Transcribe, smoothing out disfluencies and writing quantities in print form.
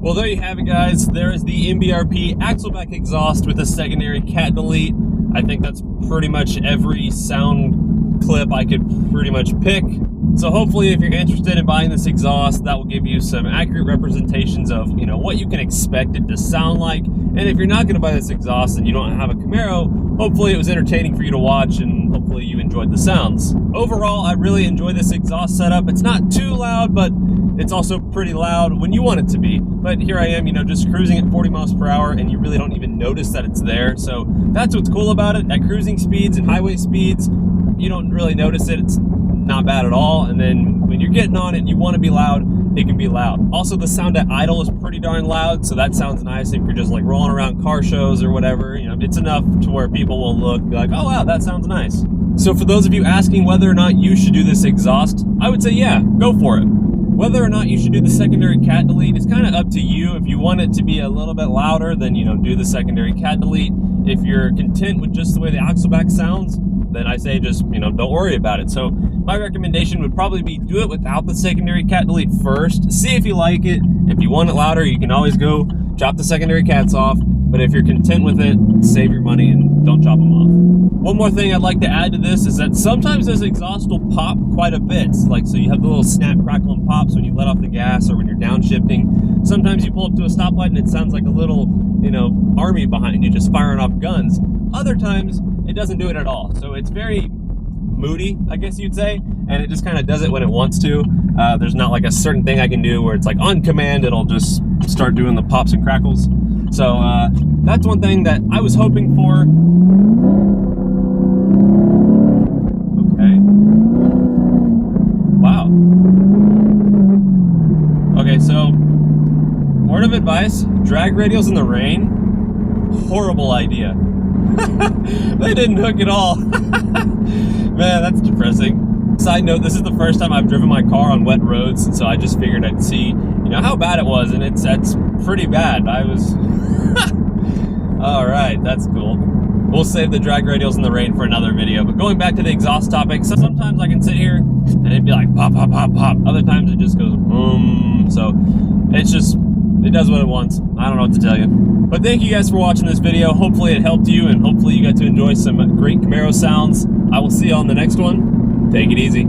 Well, there you have it, guys. There is the MBRP Axle-Back Exhaust with a secondary cat delete. I think that's pretty much every sound clip I could pretty much pick. So hopefully if you're interested in buying this exhaust, that will give you some accurate representations of, what you can expect it to sound like. And if you're not going to buy this exhaust and you don't have a Camaro, hopefully it was entertaining for you to watch and hopefully you enjoyed the sounds. Overall, I really enjoy this exhaust setup. It's not too loud, but it's also pretty loud when you want it to be. But here I am, just cruising at 40 miles per hour and you really don't even notice that it's there. So that's what's cool about it. At cruising speeds and highway speeds, you don't really notice it. It's not bad at all. And then when you're getting on it and you want to be loud, it can be loud. Also, the sound at idle is pretty darn loud, so that sounds nice if you're just like rolling around car shows or whatever. It's enough to where people will look and be like, oh wow, that sounds nice. So for those of you asking whether or not you should do this exhaust, I would say yeah, go for it. Whether or not you should do the secondary cat delete is kind of up to you. If you want it to be a little bit louder, then do the secondary cat delete. If you're content with just the way the Axle-Back sounds, then I say just, don't worry about it. So my recommendation would probably be do it without the secondary cat delete first. See if you like it. If you want it louder, you can always go chop the secondary cats off. But if you're content with it, save your money and don't chop them off. One more thing I'd like to add to this is that sometimes this exhaust will pop quite a bit. So you have the little snap, crackle, and pops when you let off the gas or when you're downshifting. Sometimes you pull up to a stoplight and it sounds like a little, army behind you just firing off guns. Other times, it doesn't do it at all. So it's very moody, I guess you'd say, and it just kind of does it when it wants to. There's not like a certain thing I can do where it's like on command, it'll just start doing the pops and crackles. So that's one thing that I was hoping for. Okay. Wow. Okay, so word of advice, drag radials in the rain, horrible idea. They didn't hook at all. Man, that's depressing. Side note, this is the first time I've driven my car on wet roads, and so I just figured I'd see, how bad it was, and that's pretty bad. I was... All right, that's cool. We'll save the drag radials in the rain for another video, but going back to the exhaust topic, so sometimes I can sit here and it'd be like pop, pop, pop, pop. Other times it just goes boom. So it's just, it does what it wants. I don't know what to tell you. But thank you guys for watching this video. Hopefully it helped you, and hopefully you got to enjoy some great Camaro sounds. I will see you on the next one. Take it easy.